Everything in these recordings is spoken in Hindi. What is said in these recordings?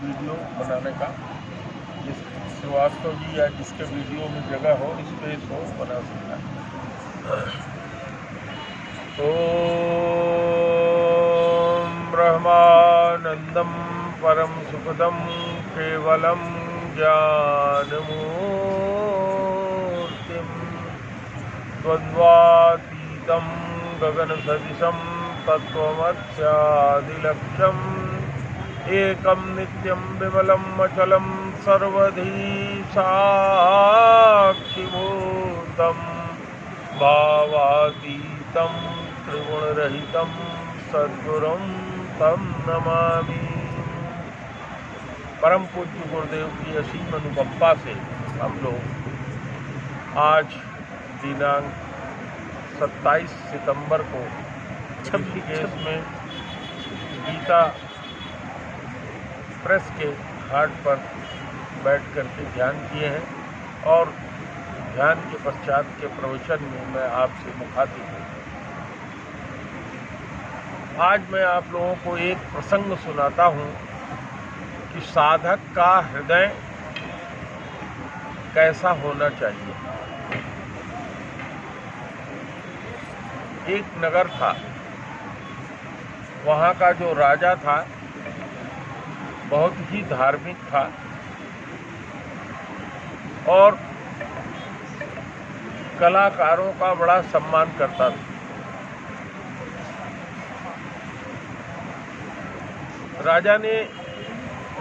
वीडियो बनाने का, जिस श्रीवास्तव जी या जिसके वीडियो में जगह हो, स्पेस हो, बना सकता है। ओम ब्रह्मानंदम परम सुखदम केवलम ज्ञानमूर्तिम द्वन्द्वातीतं गगनसदृशं तत्त्वमस्यादिलक्ष्यम् एकं नित्यं विमलं अचलं सर्वधी साक्षिभूतं भावातीतं त्रिगुणरहितं सद्गुरुं तं नमामि। परम पूज्य गुरुदेव की असीम अनुकंपा से हम लोग आज दिनांक 27 सितंबर को ऋषिकेश में गीता प्रेस के घाट पर बैठ करके ध्यान किए हैं और ध्यान के पश्चात के प्रवचन में मैं आपसे मुखातिब हूँ। आज मैं आप लोगों को एक प्रसंग सुनाता हूँ कि साधक का हृदय कैसा होना चाहिए। एक नगर था, वहाँ का जो राजा था बहुत ही धार्मिक था और कलाकारों का बड़ा सम्मान करता था। राजा ने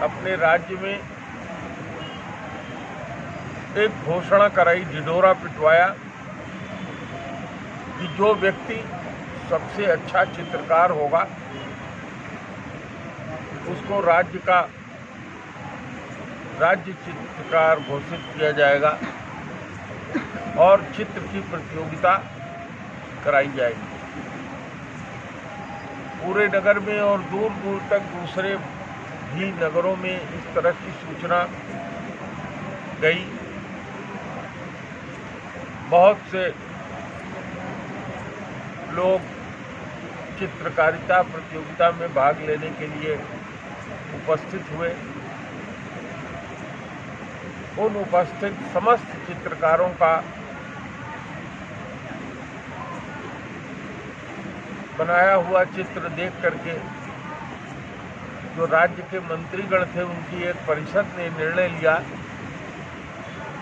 अपने राज्य में एक घोषणा कराई, ढिढोरा पिटवाया कि जो व्यक्ति सबसे अच्छा चित्रकार होगा उसको राज्य चित्रकार घोषित किया जाएगा और चित्र की प्रतियोगिता कराई जाएगी। पूरे नगर में और दूर दूर तक दूसरे भी नगरों में इस तरह की सूचना गई। बहुत से लोग चित्रकारिता प्रतियोगिता में भाग लेने के लिए उपस्थित हुए। उन उपस्थित समस्त चित्रकारों का बनाया हुआ चित्र देख करके जो राज्य के मंत्रीगण थे उनकी एक परिषद ने निर्णय लिया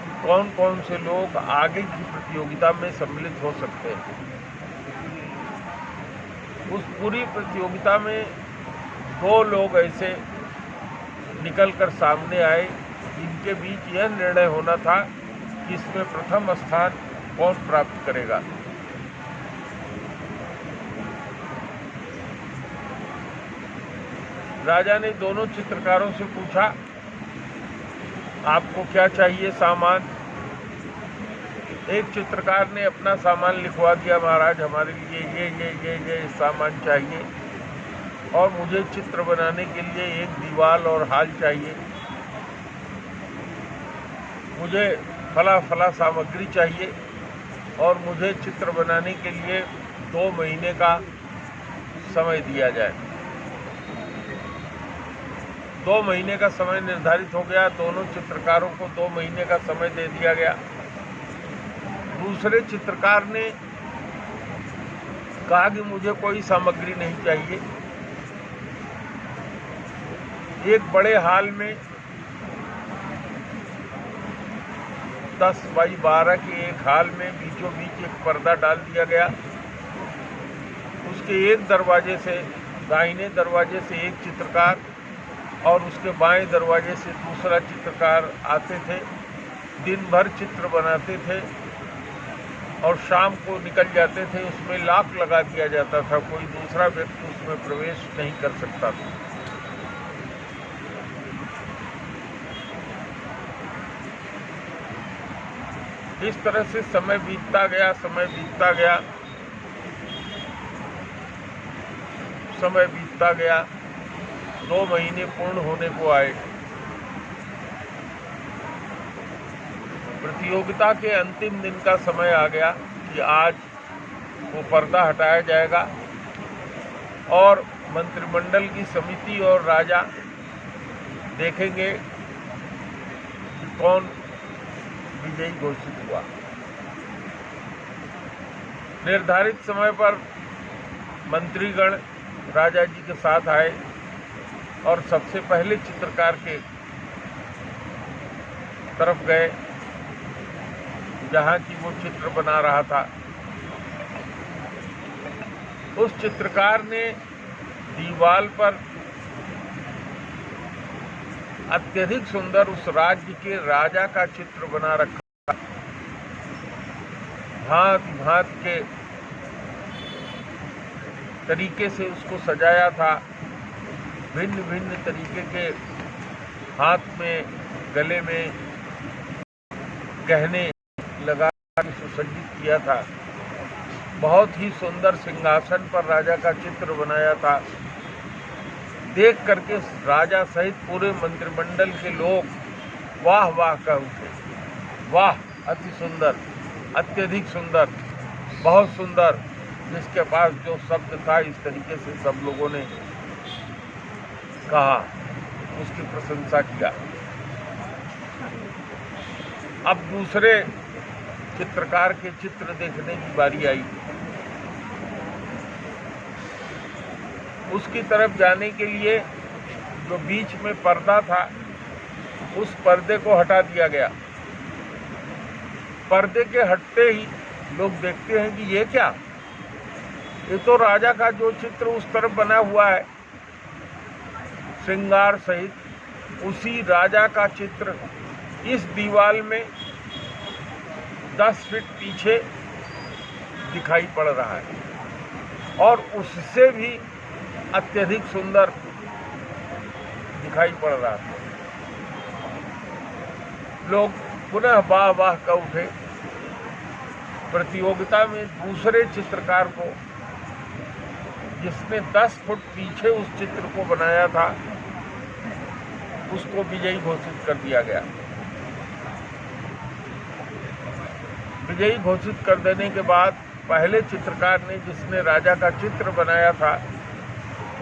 कि कौन कौन से लोग आगे की प्रतियोगिता में सम्मिलित हो सकते हैं। उस पूरी प्रतियोगिता में 2 लोग ऐसे निकलकर सामने आए जिनके बीच यह निर्णय होना था कि इसमें प्रथम स्थान कौन प्राप्त करेगा। राजा ने दोनों चित्रकारों से पूछा, आपको क्या चाहिए सामान। एक चित्रकार ने अपना सामान लिखवा दिया, महाराज हमारे लिए ये सामान चाहिए और मुझे चित्र बनाने के लिए एक दीवार और हाल चाहिए, मुझे फला सामग्री चाहिए और मुझे चित्र बनाने के लिए 2 महीने का समय दिया जाए। 2 महीने का समय निर्धारित हो गया। दोनों चित्रकारों को 2 महीने का समय दे दिया गया। दूसरे चित्रकार ने कहा कि मुझे कोई सामग्री नहीं चाहिए। एक बड़े हाल में 10 बाई 12 के एक हाल में बीचों बीच एक पर्दा डाल दिया गया। उसके एक दरवाजे से, दाहिने दरवाजे से एक चित्रकार और उसके बाएं दरवाजे से दूसरा चित्रकार आते थे। दिन भर चित्र बनाते थे और शाम को निकल जाते थे। उसमें लॉक लगा दिया जाता था, कोई दूसरा व्यक्ति उसमें प्रवेश नहीं कर सकता था। इस तरह से समय बीतता गया। 2 महीने पूर्ण होने को आए। प्रतियोगिता के अंतिम दिन का समय आ गया कि आज वो पर्दा हटाया जाएगा और मंत्रिमंडल की समिति और राजा देखेंगे कि कौन विजयी घोषित हुआ। निर्धारित समय पर मंत्रीगण राजा जी के साथ आए और सबसे पहले चित्रकार के तरफ गए जहां की वो चित्र बना रहा था। उस चित्रकार ने दीवार पर अत्यधिक सुंदर उस राज्य के राजा का चित्र बना रखा, भांति भांति के तरीके से उसको सजाया था। भिन्न भिन्न तरीके के हाथ में, गले में गहने लगा के सुसज्जित किया था। बहुत ही सुंदर सिंहासन पर राजा का चित्र बनाया था। देख करके राजा सहित पूरे मंत्रिमंडल के लोग वाह वाह कह उठे। वाह, अति सुंदर, अत्यधिक सुंदर, बहुत सुंदर। जिसके पास जो शब्द था, इस तरीके से सब लोगों ने कहा, उसकी प्रशंसा किया। अब दूसरे चित्रकार के चित्र देखने की बारी आई। उसकी तरफ जाने के लिए जो बीच में पर्दा था, उस पर्दे को हटा दिया गया। पर्दे के हटते ही लोग देखते हैं कि ये क्या, ये तो राजा का जो चित्र उस तरफ बना हुआ है श्रृंगार सहित, उसी राजा का चित्र इस दीवार में 10 फीट पीछे दिखाई पड़ रहा है और उससे भी अत्यधिक सुंदर दिखाई पड़ रहा था। लोग पुनः वाह वाह का उठे। प्रतियोगिता में दूसरे चित्रकार को, जिसने 10 फुट पीछे उस चित्र को बनाया था, उसको विजयी घोषित कर दिया गया। विजयी घोषित कर देने के बाद पहले चित्रकार ने, जिसने राजा का चित्र बनाया था,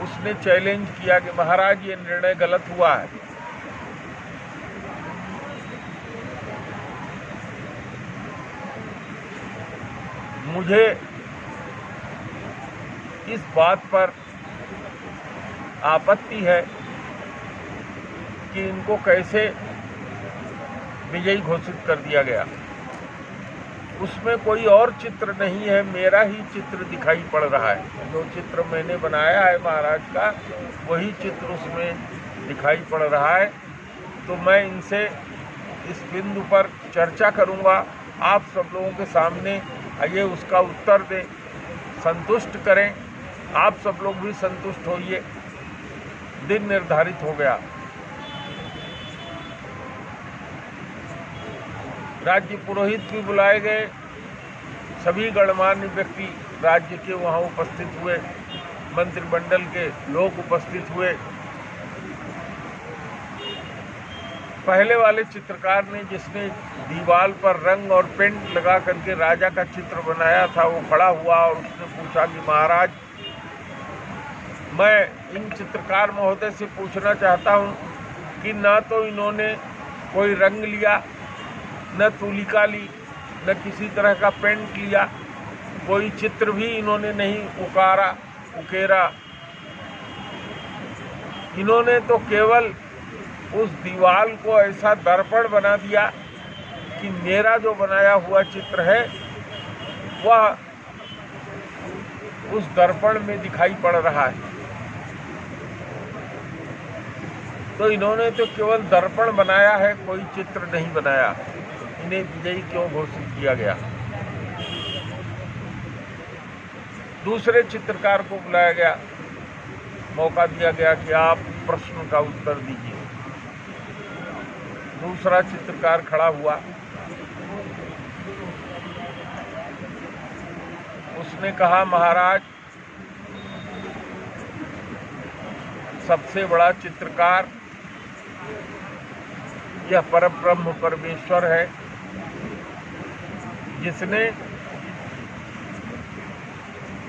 उसने चैलेंज किया कि महाराज, ये निर्णय गलत हुआ है। मुझे इस बात पर आपत्ति है कि इनको कैसे विजयी घोषित कर दिया गया। उसमें कोई और चित्र नहीं है, मेरा ही चित्र दिखाई पड़ रहा है। जो चित्र मैंने बनाया है महाराज का, वही चित्र उसमें दिखाई पड़ रहा है। तो मैं इनसे इस बिंदु पर चर्चा करूंगा, आप सब लोगों के सामने ये उसका उत्तर दें, संतुष्ट करें। आप सब लोग भी संतुष्ट होइए। दिन निर्धारित हो गया। राज्य पुरोहित भी बुलाए गए। सभी गणमान्य व्यक्ति राज्य के वहाँ उपस्थित हुए, मंत्रिमंडल के लोग उपस्थित हुए। पहले वाले चित्रकार ने, जिसने दीवार पर रंग और पेंट लगा करके राजा का चित्र बनाया था, वो खड़ा हुआ और उसने पूछा कि महाराज, मैं इन चित्रकार महोदय से पूछना चाहता हूँ कि ना तो इन्होंने कोई रंग लिया, न तुलिका ली, न किसी तरह का पेंट लिया, कोई चित्र भी इन्होंने नहीं उकेरा। इन्होंने तो केवल उस दीवार को ऐसा दर्पण बना दिया कि मेरा जो बनाया हुआ चित्र है वह उस दर्पण में दिखाई पड़ रहा है। तो इन्होंने तो केवल दर्पण बनाया है, कोई चित्र नहीं बनाया। इन्हें विजयी क्यों घोषित किया गया? दूसरे चित्रकार को बुलाया गया, मौका दिया गया कि आप प्रश्न का उत्तर दीजिए। दूसरा चित्रकार खड़ा हुआ। उसने कहा, महाराज, सबसे बड़ा चित्रकार यह परब्रह्म परमेश्वर है, जिसने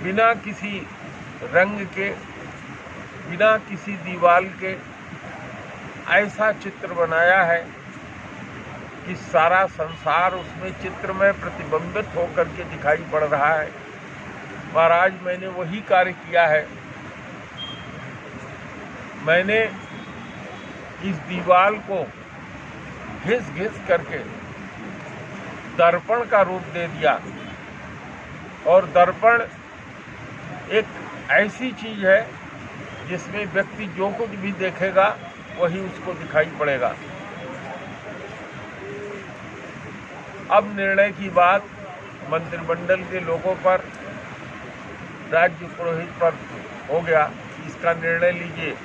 बिना किसी रंग के, बिना किसी दीवार के ऐसा चित्र बनाया है कि सारा संसार उसमें चित्र में प्रतिबिंबित होकर के दिखाई पड़ रहा है। महाराज, मैंने वही कार्य किया है। मैंने इस दीवार को घिस घिस करके दर्पण का रूप दे दिया। और दर्पण एक ऐसी चीज है जिसमें व्यक्ति जो कुछ भी देखेगा वही उसको दिखाई पड़ेगा। अब निर्णय की बात मंत्रिमंडल के लोगों पर, राज्य पुरोहित पर हो गया। इसका निर्णय लीजिए।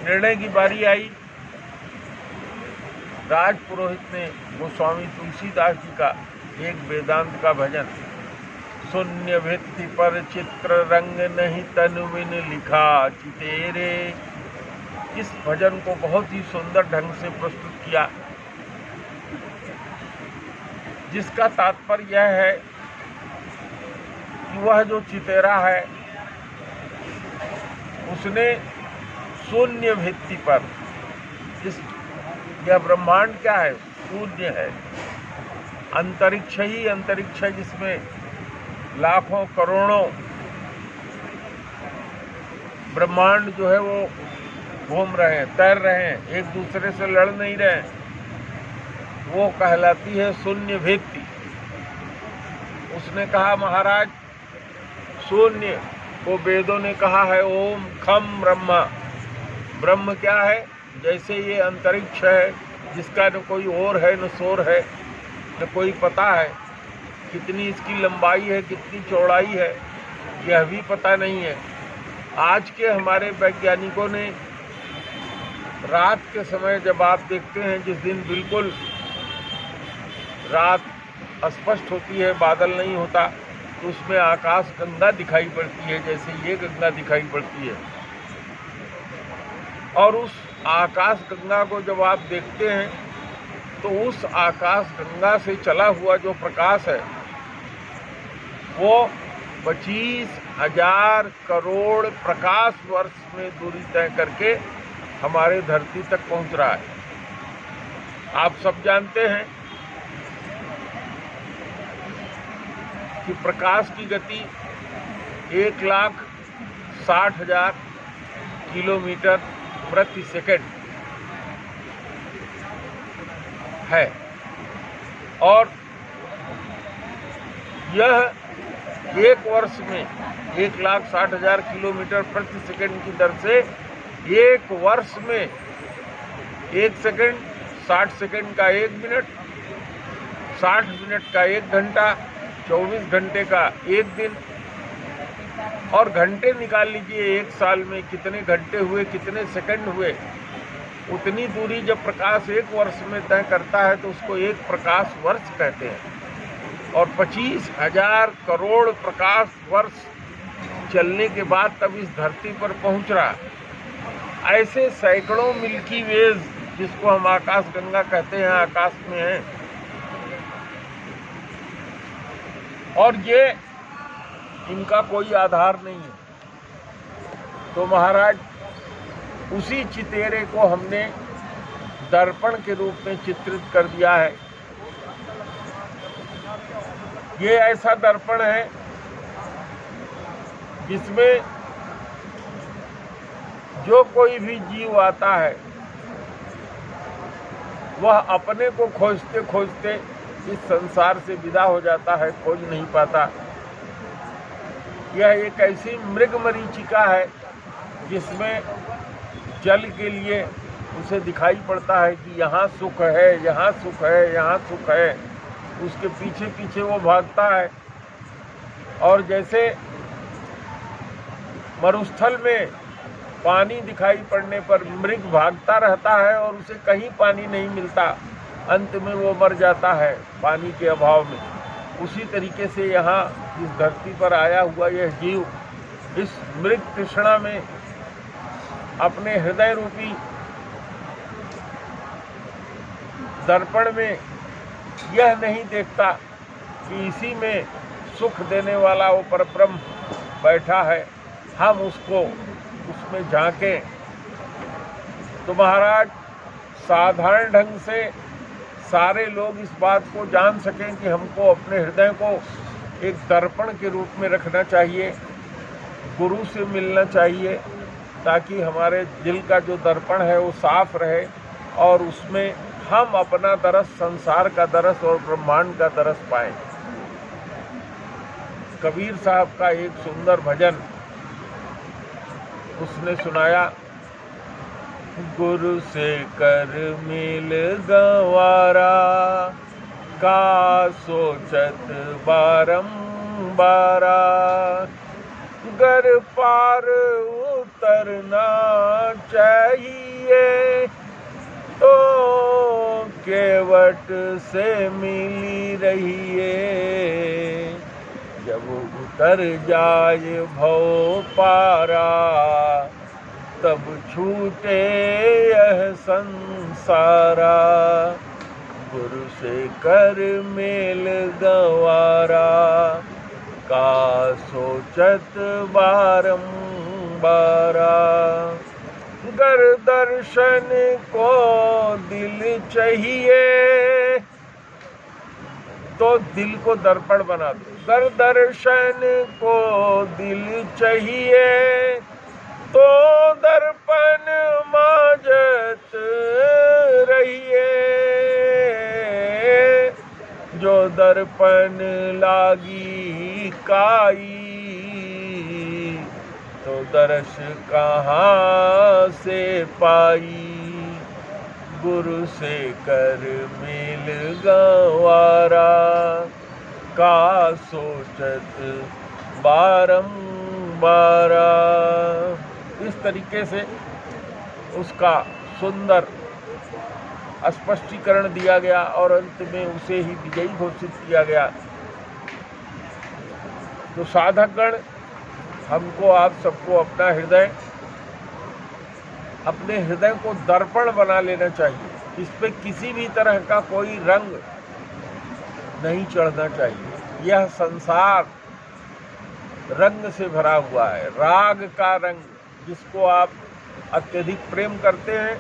निर्णय की बारी आई। राज पुरोहित ने गोस्वामी तुलसीदास जी का एक वेदांत का भजन, शून्य भित्ति पर चित्र रंग नहीं तनुविन लिखा चितेरे, इस भजन को बहुत ही सुंदर ढंग से प्रस्तुत किया, जिसका तात्पर्य यह है कि वह जो चितेरा है उसने शून्य भित्ति पर, यह ब्रह्मांड क्या है? शून्य है। अंतरिक्ष ही अंतरिक्ष है, जिसमें लाखों करोड़ों ब्रह्मांड जो है वो घूम रहे हैं, तैर रहे हैं, एक दूसरे से लड़ नहीं रहे। वो कहलाती है शून्य भित्ति। उसने कहा महाराज, शून्य को वेदों ने कहा है ओम खम ब्रह्मा। ब्रह्म क्या है? जैसे ये अंतरिक्ष है जिसका न कोई ओर है न सोर है, न कोई पता है कितनी इसकी लंबाई है, कितनी चौड़ाई है, यह भी पता नहीं है। आज के हमारे वैज्ञानिकों ने रात के समय जब आप देखते हैं, जिस दिन बिल्कुल रात स्पष्ट होती है, बादल नहीं होता, तो उसमें आकाश गंगा दिखाई पड़ती है, जैसे ये गंगा दिखाई पड़ती है। और उस आकाश गंगा को जब आप देखते हैं तो उस आकाश गंगा से चला हुआ जो प्रकाश है वो 25,000 करोड़ प्रकाश वर्ष में दूरी तय करके हमारे धरती तक पहुंच रहा है। आप सब जानते हैं कि प्रकाश की गति 1,60,000 किलोमीटर प्रति सेकंड है, और यह एक वर्ष में 1,60,000 किलोमीटर प्रति सेकंड की दर से एक वर्ष में 1 सेकंड, 60 सेकंड का 1 मिनट, 60 मिनट का 1 घंटा, 24 घंटे का 1 दिन, और घंटे निकाल लीजिए एक साल में कितने घंटे हुए, कितने सेकंड हुए। उतनी दूरी जब प्रकाश एक वर्ष में तय करता है तो उसको एक प्रकाश वर्ष कहते हैं। और 25,000 करोड़ प्रकाश वर्ष चलने के बाद तब इस धरती पर पहुंच रहा। ऐसे सैकड़ों मिल्की वेज, जिसको हम आकाश गंगा कहते हैं, आकाश में हैं। और ये इनका कोई आधार नहीं है। तो महाराज, उसी चितेरे को हमने दर्पण के रूप में चित्रित कर दिया है। ये ऐसा दर्पण है जिसमें जो कोई भी जीव आता है वह अपने को खोजते खोजते इस संसार से विदा हो जाता है, खोज नहीं पाता। यह एक ऐसी मृग मरीचिका है जिसमें जल के लिए उसे दिखाई पड़ता है कि यहाँ सुख है, यहाँ सुख है, यहाँ सुख है। उसके पीछे पीछे वो भागता है। और जैसे मरुस्थल में पानी दिखाई पड़ने पर मृग भागता रहता है और उसे कहीं पानी नहीं मिलता, अंत में वो मर जाता है पानी के अभाव में। उसी तरीके से यहाँ इस धरती पर आया हुआ यह जीव इस मृग तृष्णा में अपने हृदय रूपी दर्पण में यह नहीं देखता कि इसी में सुख देने वाला वो परब्रह्म बैठा है हम उसको उसमें झांकें तो महाराज साधारण ढंग से सारे लोग इस बात को जान सकें कि हमको अपने हृदय को एक दर्पण के रूप में रखना चाहिए, गुरु से मिलना चाहिए, ताकि हमारे दिल का जो दर्पण है वो साफ रहे और उसमें हम अपना दरस, संसार का दरस और ब्रह्मांड का दरस पाएं। कबीर साहब का एक सुंदर भजन उसने सुनाया, गुरु से कर मिल गवारा, का सोचत बारंबारा, गर पार उतरना चाहिए तो केवट से मिली रहिए, जब उतर जाए भव पारा, तब छूटे यह संसारा, गुरु से कर मेल गवारा, का सोचत बारंबारा, गर दर्शन को दिल चाहिए तो दिल को दर्पण बना दो, गर दर्शन को दिल चाहिए तो दर्पण मांझत रहिए, जो दर्पण लागी काई तो दर्श कहाँ से पाई, गुरु से कर मिल गवारा, का सोचत बारंबारा। इस तरीके से उसका सुंदर स्पष्टीकरण दिया गया और अंत में उसे ही विजयी घोषित किया गया। तो साधकगण, हमको आप सबको अपने हृदय को दर्पण बना लेना चाहिए। इस पे किसी भी तरह का कोई रंग नहीं चढ़ना चाहिए। यह संसार रंग से भरा हुआ है, राग का रंग। जिसको आप अत्यधिक प्रेम करते हैं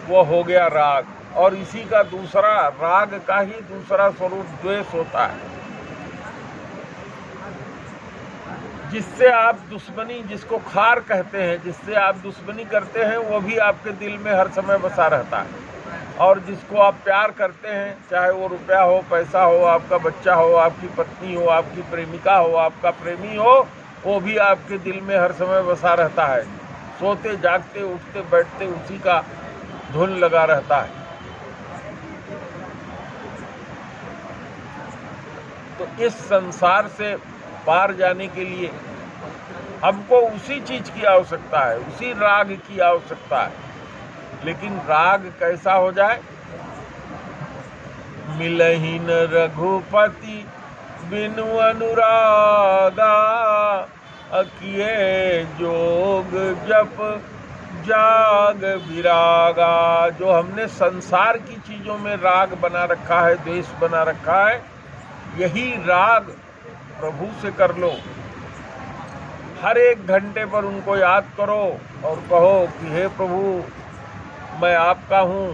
वो हो गया राग, और इसी का दूसरा राग का ही दूसरा स्वरूप द्वेष होता है, जिससे आप दुश्मनी, जिसको खार कहते हैं, जिससे आप दुश्मनी करते हैं वो भी आपके दिल में हर समय बसा रहता है। और जिसको आप प्यार करते हैं, चाहे वो रुपया हो, पैसा हो, आपका बच्चा हो, आपकी पत्नी हो, आपकी प्रेमिका हो, आपका प्रेमी हो, वो भी आपके दिल में हर समय बसा रहता है। सोते जागते उठते बैठते उसी का धुन लगा रहता है। तो इस संसार से पार जाने के लिए हमको उसी चीज की आवश्यकता है, उसी राग की आवश्यकता है। लेकिन राग कैसा हो जाए? मिलहि न रघुपति बिनु अनुरागा, अकिए जोग जप जाग विरागा। जो हमने संसार की चीजों में राग बना रखा है, द्वेष बना रखा है, यही राग प्रभु से कर लो। हर एक घंटे पर उनको याद करो और कहो कि हे प्रभु, मैं आपका हूँ,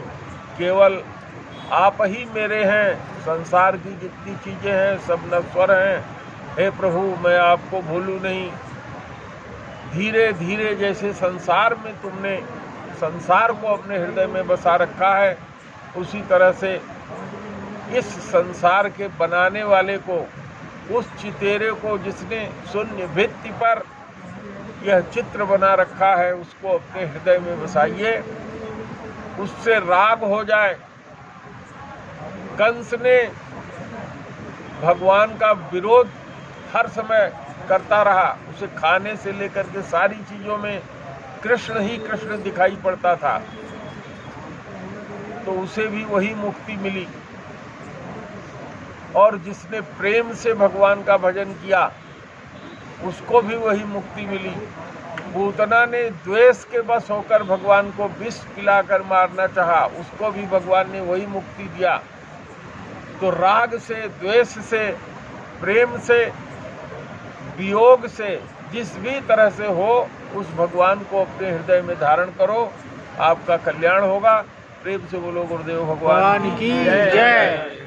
केवल आप ही मेरे हैं, संसार की जितनी चीज़ें हैं सब नश्वर हैं। हे प्रभु, मैं आपको भूलूं नहीं। धीरे धीरे जैसे संसार में तुमने संसार को अपने हृदय में बसा रखा है, उसी तरह से इस संसार के बनाने वाले को, उस चितेरे को जिसने शून्य भित्ति पर यह चित्र बना रखा है, उसको अपने हृदय में बसाइए, उससे राग हो जाए। कंस ने भगवान का विरोध हर समय करता रहा, उसे खाने से लेकर के सारी चीजों में कृष्ण ही कृष्ण दिखाई पड़ता था, तो उसे भी वही मुक्ति मिली। और जिसने प्रेम से भगवान का भजन किया, उसको भी वही मुक्ति मिली। पूतना ने द्वेष के बस होकर भगवान को विष पिलाकर मारना चाहा, उसको भी भगवान ने वही मुक्ति दिया। तो राग से, द्वेष से, प्रेम से, वियोग से जिस भी तरह से हो उस भगवान को अपने हृदय में धारण करो, आपका कल्याण होगा। प्रेम से बोलो गुरुदेव भगवान की जय।